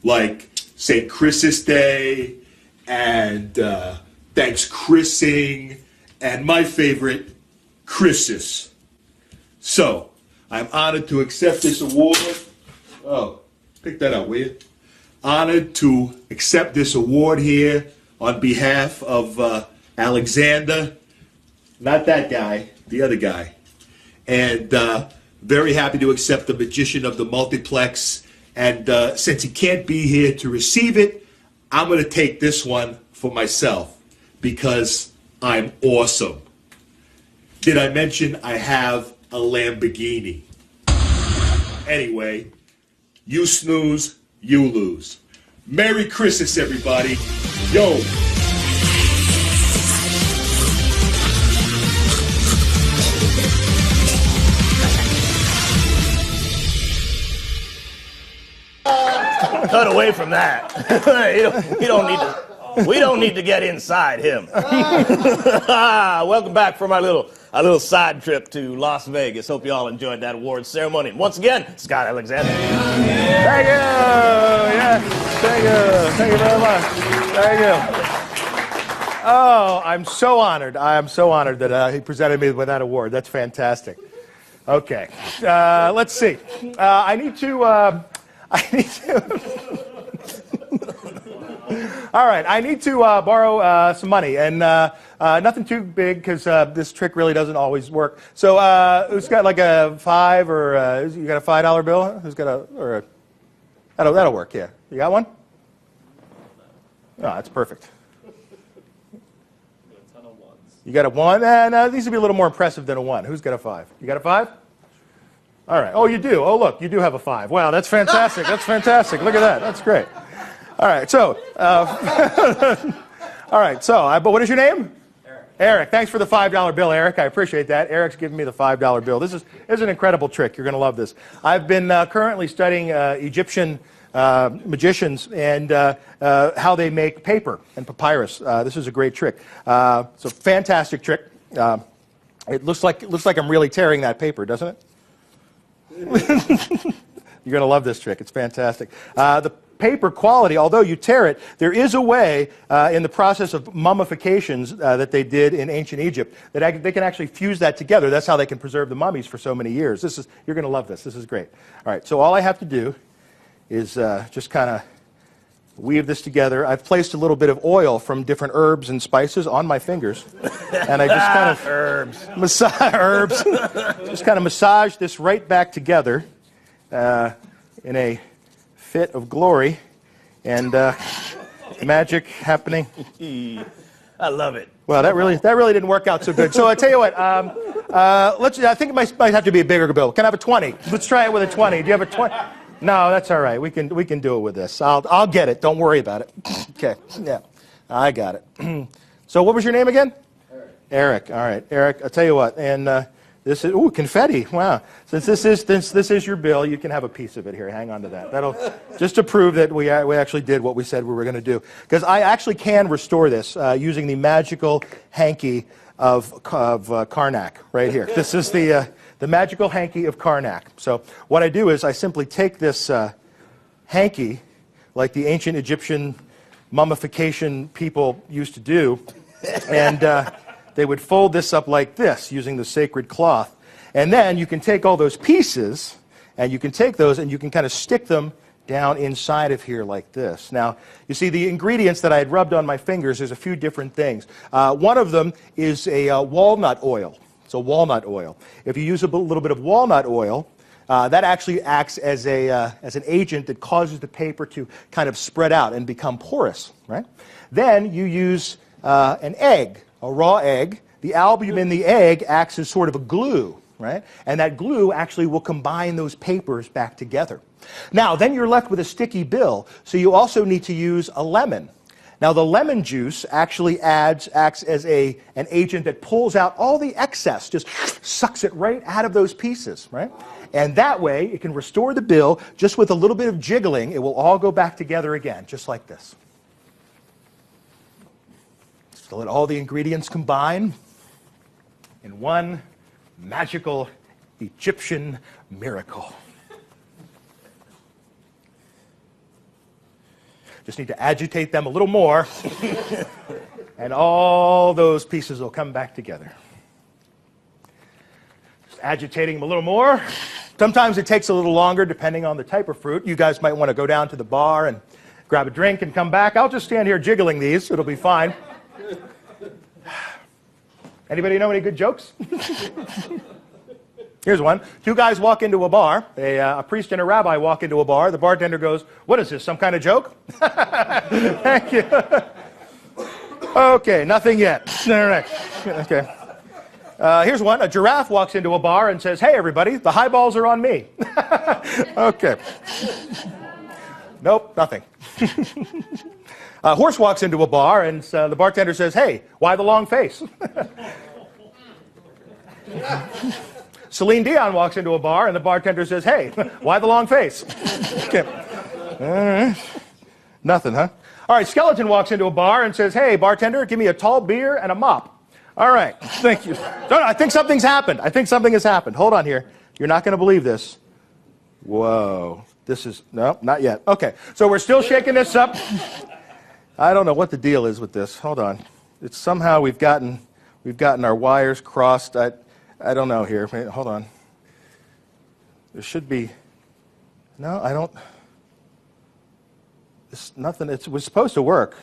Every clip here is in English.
like St. Chris's Day and Thanks Chrising and my favorite, Chris's. So, I'm honored to accept this award. Oh, pick that up, will you? Honored to accept this award here on behalf of Alexander. Not that guy, the other guy. And very happy to accept the Magician of the Multiplex. And since he can't be here to receive it, I'm going to take this one for myself because I'm awesome. Did I mention I have a Lamborghini? Anyway, you snooze, you lose. Merry Christmas, everybody. Yo. Cut away from that. We don't need to get inside him. Welcome back from our little side trip to Las Vegas. Hope you all enjoyed that awards ceremony. And once again, Scott Alexander. Thank you. Yes. Thank you. Thank you very much. Thank you. Oh, I'm so honored. I am so honored that he presented me with that award. That's fantastic. Okay. Let's see. I need to. All right, I need to borrow some money, and nothing too big because this trick really doesn't always work. So, who's got like a $5 or you got a $5 bill? Who's got a that'll work? Yeah, you got one? Oh, that's perfect. You got a 1, and these would be a little more impressive than a 1. Who's got a 5? You got a 5? All right. Oh, you do. Oh, look, you do have a 5. Wow, that's fantastic. That's fantastic. Look at that. That's great. All right. So, all right. So, but what is your name? Eric. Eric. Thanks for the $5 bill, Eric. I appreciate that. Eric's giving me the $5 bill. This is an incredible trick. You're going to love this. I've been currently studying Egyptian magicians and how they make paper and papyrus. This is a great trick. It's a fantastic trick. It looks like I'm really tearing that paper, doesn't it? You're going to love this trick. It's fantastic. The paper quality, although you tear it, there is a way in the process of mummifications that they did in ancient Egypt that they can actually fuse that together. That's how they can preserve the mummies for so many years. You're going to love this. This is great. All right, so all I have to do is just kind of weave this together. I've placed a little bit of oil from different herbs and spices on my fingers, and I just kind of just kind of massage this right back together in a fit of glory and magic happening. I love it. Well, that really didn't work out so good. So I tell you what, I think it might have to be a bigger bill. Can I have a 20? Let's try it with a 20. Do you have a 20? No, that's all right. We can do it with this. I'll get it. Don't worry about it. Okay. Yeah, I got it. So what was your name again? Eric. Eric. All right, Eric. I'll tell you what. And this is confetti. Wow. Since this is your bill, you can have a piece of it here. Hang on to that. That'll just to prove that we actually did what we said we were going to do. Because I actually can restore this using the magical hanky of Karnak right here. This is the magical hanky of Karnak. So what I do is I simply take this hanky, like the ancient Egyptian mummification people used to do, and they would fold this up like this using the sacred cloth. And then you can take all those pieces, and you can take those and you can kind of stick them down inside of here like this. Now, you see the ingredients that I had rubbed on my fingers, there's a few different things. One of them is a walnut oil. So walnut oil. If you use a little bit of walnut oil, that actually acts as an agent that causes the paper to kind of spread out and become porous, right? Then you use an egg, a raw egg. The albumin in the egg acts as sort of a glue, right? And that glue actually will combine those papers back together. Now, then you're left with a sticky bill, so you also need to use a lemon. Now, the lemon juice actually acts as an agent that pulls out all the excess, just sucks it right out of those pieces, right? And that way, it can restore the bill just with a little bit of jiggling. It will all go back together again, just like this. So let all the ingredients combine in one magical Egyptian miracle. Just need to agitate them a little more, and all those pieces will come back together. Just agitating them a little more. Sometimes it takes a little longer depending on the type of fruit. You guys might want to go down to the bar and grab a drink and come back. I'll just stand here jiggling these. It'll be fine. Anybody know any good jokes? Here's one. Two guys walk into a bar. A priest and a rabbi walk into a bar. The bartender goes, "What is this, some kind of joke?" Thank you. Okay, nothing yet. All right. Okay. Here's one. A giraffe walks into a bar and says, "Hey, everybody, the highballs are on me." Okay. Nope, nothing. A horse walks into a bar and the bartender says, "Hey, why the long face?" Celine Dion walks into a bar and the bartender says, "Hey, why the long face?" Okay. Nothing, huh? All right, skeleton walks into a bar and says, "Hey, bartender, give me a tall beer and a mop." All right, thank you. No, I think something's happened. I think something has happened. Hold on here. You're not going to believe this. Whoa. This is, no, not yet. Okay, so we're still shaking this up. I don't know what the deal is with this. Hold on. It's somehow we've gotten our wires crossed. I don't know here. Wait, hold on. There should be, no, I don't, it's nothing. It was supposed to work.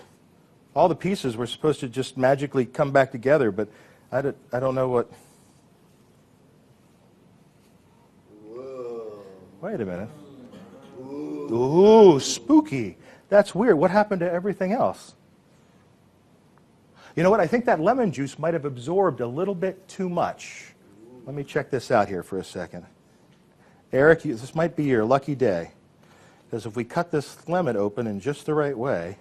All the pieces were supposed to just magically come back together, but I don't know what. Whoa. Wait a minute. Ooh, spooky. That's weird. What happened to everything else? You know what? I think that lemon juice might have absorbed a little bit too much. Let me check this out here for a second. Eric, this might be your lucky day. Because if we cut this lemon open in just the right way,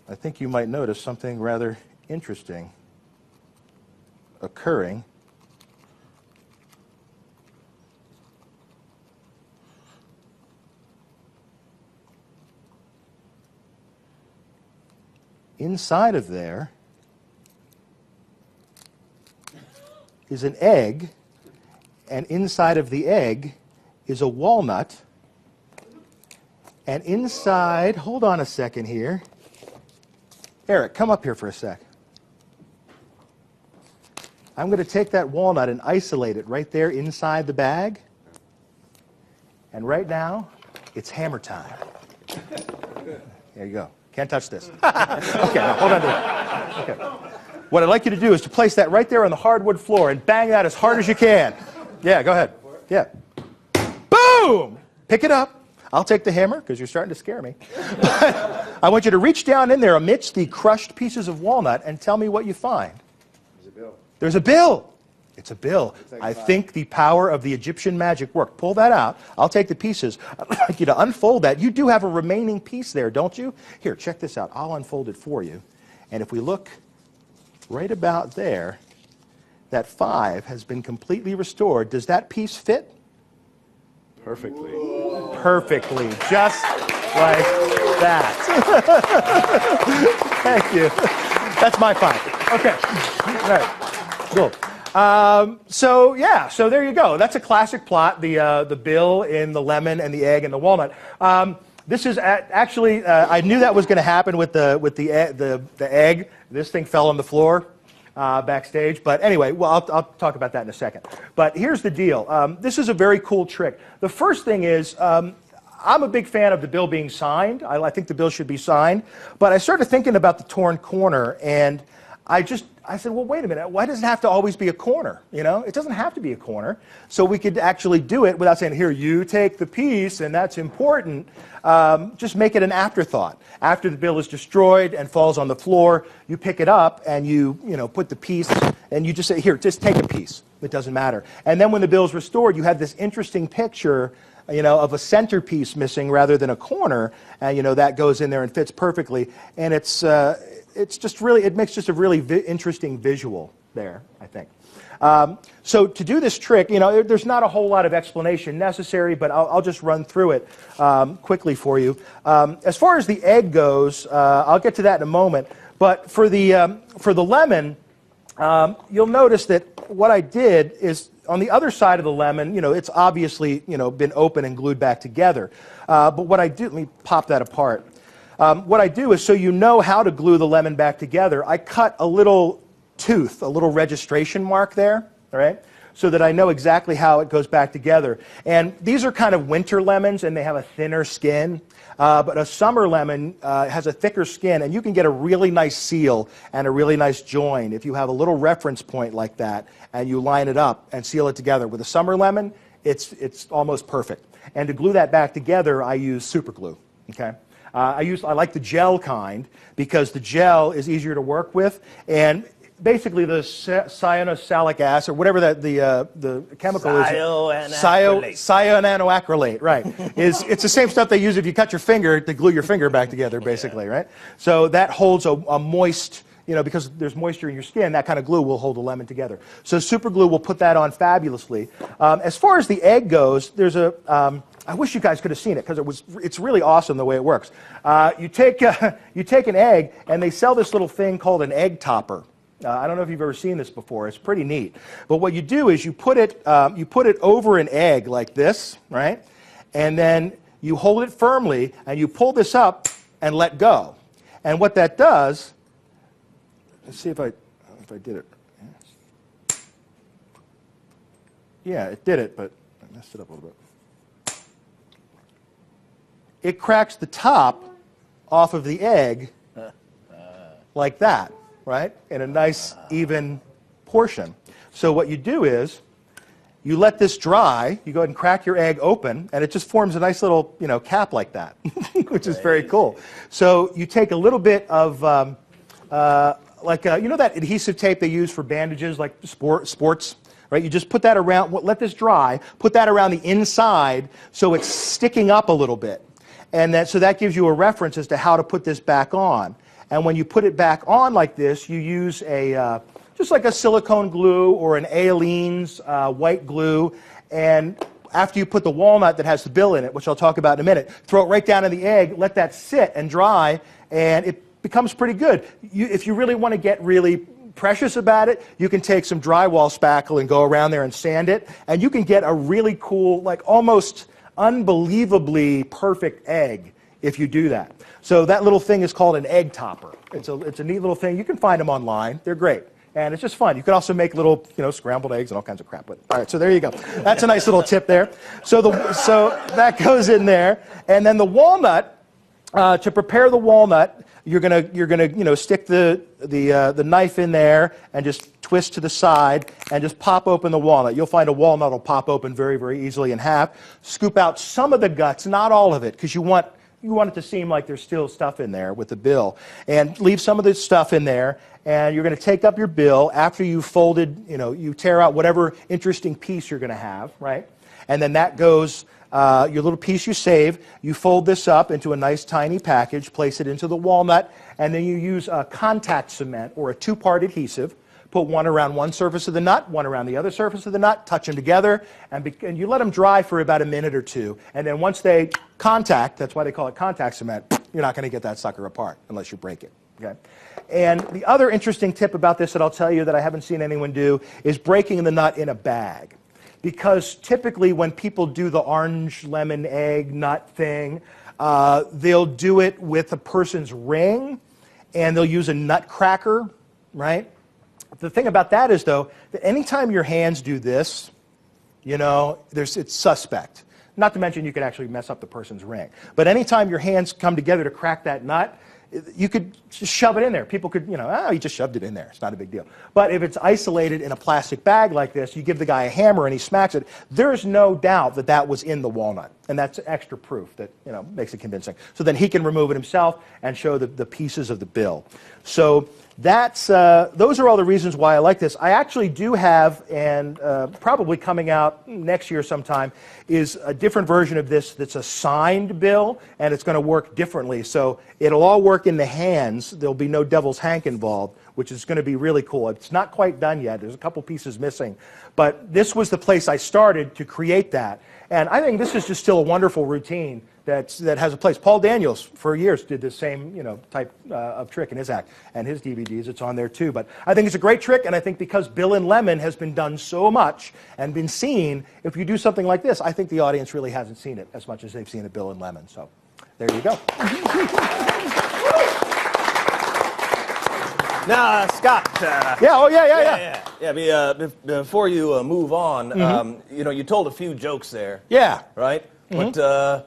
I think you might notice something rather interesting occurring. Inside of there is an egg, and inside of the egg is a walnut, and inside, hold on a second here. Eric, come up here for a sec. I'm going to take that walnut and isolate it right there inside the bag, and right now, it's hammer time. There you go. Can't touch this. Okay, now hold on to it. Okay. What I'd like you to do is to place that right there on the hardwood floor and bang that as hard as you can. Yeah, go ahead. Yeah. Boom! Pick it up. I'll take the hammer because you're starting to scare me. I want you to reach down in there amidst the crushed pieces of walnut and tell me what you find. There's a bill. There's a bill. It's a bill. I think the power of the Egyptian magic worked. Pull that out. I'll take the pieces. I'd like you to unfold that. You do have a remaining piece there, don't you? Here, check this out. I'll unfold it for you. And if we look right about there, that 5 has been completely restored. Does that piece fit? Perfectly. Perfectly. Just like that. Thank you. That's my 5. Okay. All right. Cool. So there you go. That's a classic plot, the bill in the lemon and the egg and the walnut. This is actually, I knew that was going to happen with the egg. This thing fell on the floor backstage. But anyway, well, I'll talk about that in a second. But here's the deal. This is a very cool trick. The first thing is, I'm a big fan of the bill being signed. I think the bill should be signed. But I started thinking about the torn corner, and I said, well, wait a minute. Why does it have to always be a corner? You know, it doesn't have to be a corner. So we could actually do it without saying, here, you take the piece, and that's important. Just make it an afterthought. After the bill is destroyed and falls on the floor, you pick it up and you put the piece, and you just say, here, just take a piece. It doesn't matter. And then when the bill is restored, you have this interesting picture, of a centerpiece missing rather than a corner, and that goes in there and fits perfectly. And it's just really, it makes just a really interesting visual there, I think. So to do this trick, there's not a whole lot of explanation necessary, but I'll just run through it quickly for you. As far as the egg goes, I'll get to that in a moment. But for the lemon, you'll notice that what I did is, on the other side of the lemon, it's obviously, been open and glued back together. But what I do, let me pop that apart. What I do is, so you know how to glue the lemon back together, I cut a little tooth, a little registration mark there, all right? So that I know exactly how it goes back together. And these are kind of winter lemons, and they have a thinner skin. But a summer lemon has a thicker skin, and you can get a really nice seal and a really nice join if you have a little reference point like that, and you line it up and seal it together. With a summer lemon, it's almost perfect. And to glue that back together, I use super glue. Okay? I like the gel kind because the gel is easier to work with, and basically the cyanosic acid, or whatever the chemical is. Cyanoacrylate, right. It's the same stuff they use if you cut your finger to glue your finger back together, basically, right? So that holds a moist, because there's moisture in your skin, that kind of glue will hold the lemon together. So super glue will put that on fabulously. As far as the egg goes, there's I wish you guys could have seen it because it's really awesome the way it works. You take an egg, and they sell this little thing called an egg topper. I don't know if you've ever seen this before. It's pretty neat. But what you do is you put it over an egg like this, right? And then you hold it firmly, and you pull this up and let go. And what that does, let's see if I did it. Yeah, it did it, but I messed it up a little bit. It cracks the top off of the egg like that. Right? In a nice, even portion. So what you do is, you let this dry, you go ahead and crack your egg open, and it just forms a nice little, cap like that, which is very cool. So you take a little bit of, that adhesive tape they use for bandages, like sports, right? You just put that around, let this dry, put that around the inside so it's sticking up a little bit. And so that gives you a reference as to how to put this back on. And when you put it back on like this, you use just like a silicone glue or an Aleene's white glue. And after you put the walnut that has the bill in it, which I'll talk about in a minute, throw it right down in the egg, let that sit and dry, and it becomes pretty good. If you really want to get really precious about it, you can take some drywall spackle and go around there and sand it, and you can get a really cool, like almost unbelievably perfect egg if you do that. So that little thing is called an egg topper. It's a neat little thing. You can find them online. They're great. And it's just fun. You can also make little, scrambled eggs and all kinds of crap with it. All right, so there you go. That's a nice little tip there. So that goes in there. And then the walnut, to prepare the walnut, you're gonna stick the knife in there and just twist to the side and just pop open the walnut. You'll find a walnut will pop open very, very easily in half. Scoop out some of the guts, not all of it, because you want it to seem like there's still stuff in there with the bill. And leave some of the stuff in there, and you're going to take up your bill after you've folded, you tear out whatever interesting piece you're going to have, right? And then that goes, your little piece you save, you fold this up into a nice tiny package, place it into the walnut, and then you use a contact cement or a two-part adhesive. Put one around one surface of the nut, one around the other surface of the nut, touch them together, and you let them dry for about a minute or two. And then once they contact, that's why they call it contact cement, you're not going to get that sucker apart unless you break it. Okay? And the other interesting tip about this that I'll tell you that I haven't seen anyone do is breaking the nut in a bag. Because typically when people do the orange, lemon, egg, nut thing, they'll do it with a person's ring, and they'll use a nut cracker, right? The thing about that is, though, that anytime your hands do this, it's suspect. Not to mention you could actually mess up the person's ring. But anytime your hands come together to crack that nut, you could just shove it in there. People could, you just shoved it in there. It's not a big deal. But if it's isolated in a plastic bag like this, you give the guy a hammer and he smacks it, there's no doubt that that was in the walnut. And that's extra proof that, makes it convincing. So then he can remove it himself and show the pieces of the bill. So those are all the reasons why I like this. I actually do have, and probably coming out next year sometime, is a different version of this that's a signed bill, and it's going to work differently. So it'll all work in the hands. There'll be no devil's hank involved, which is going to be really cool. It's not quite done yet. There's a couple pieces missing. But this was the place I started to create that. And I think this is just still a wonderful routine that has a place. Paul Daniels, for years, did the same type of trick in his act. And his DVDs, it's on there too. But I think it's a great trick, and I think because Bill and Lemon has been done so much and been seen, if you do something like this, I think the audience really hasn't seen it as much as they've seen it Bill and Lemon. So there you go. Now, Scott. Before you move on, you told a few jokes there. Yeah. Right? But,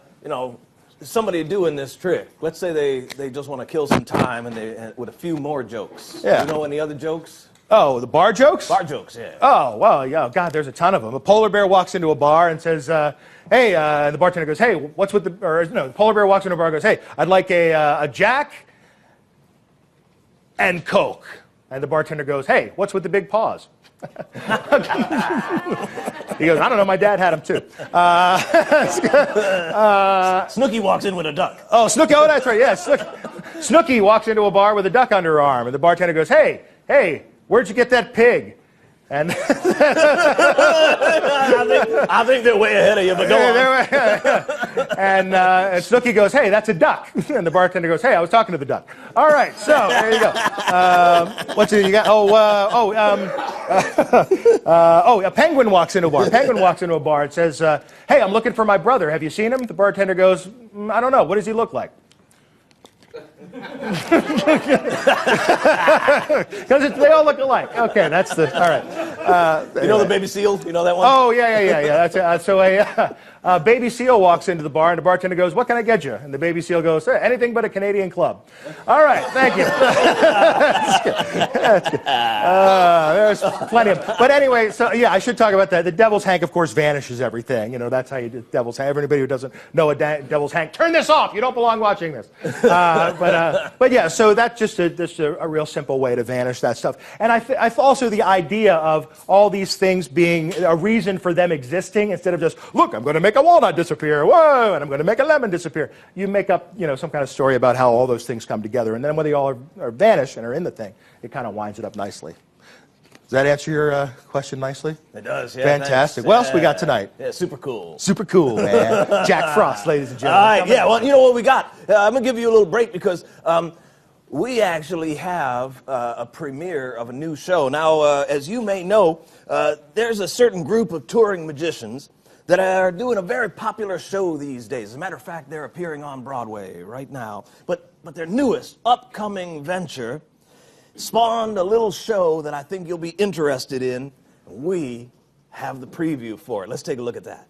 somebody doing this trick, let's say they just want to kill some time and with a few more jokes. Yeah. You know any other jokes? Oh, the bar jokes? Bar jokes, yeah. Oh, well, yeah, God, there's a ton of them. A polar bear walks into a bar and says, hey, and the bartender goes, hey, what's with the, or no, the polar bear walks into a bar and goes, hey, I'd like a Jack and Coke. And the bartender goes, hey, what's with the big paws? He goes, I don't know, my dad had them too. Snooky walks in with a duck. Oh, Snooky, oh, that's right, yeah. Snooky walks into a bar with a duck under her arm, and the bartender goes, hey, where'd you get that pig? And I think they're way ahead of you, but go on. And Snooky goes, hey, that's a duck. And the bartender goes, hey, I was talking to the duck. All right, so there you go. What's it you got? A penguin walks into a bar. Penguin walks into a bar and says, hey, I'm looking for my brother. Have you seen him? The bartender goes, I don't know. What does he look like? Because they all look alike. Okay, that's the, all right. You know the baby seal? You know that one? Oh, yeah. That's so a baby seal walks into the bar, and the bartender goes, what can I get you? And the baby seal goes, anything but a Canadian club. All right, thank you. That's good. There's plenty of, but anyway, so yeah, I should talk about that. The devil's hank, of course, vanishes everything. That's how you do devil's hank. Everybody who doesn't know a devil's hank, turn this off. You don't belong watching this. But yeah, so that's just a real simple way to vanish that stuff. And I also the idea of all these things being a reason for them existing instead of just, look, I'm going to make a walnut disappear, whoa, and I'm going to make a lemon disappear. You make up, some kind of story about how all those things come together, and then when they all are vanished and are in the thing, it kind of winds it up nicely. Does that answer your question nicely? It does, yeah. Fantastic. What else we got tonight? Yeah, super cool. Super cool, man. Jack Frost, ladies and gentlemen. All right, yeah, well, you know what we got? I'm going to give you a little break because we actually have a premiere of a new show. Now, as you may know, there's a certain group of touring magicians that are doing a very popular show these days. As a matter of fact, they're appearing on Broadway right now. But their newest upcoming venture spawned a little show that I think you'll be interested in. We have the preview for it. Let's take a look at that.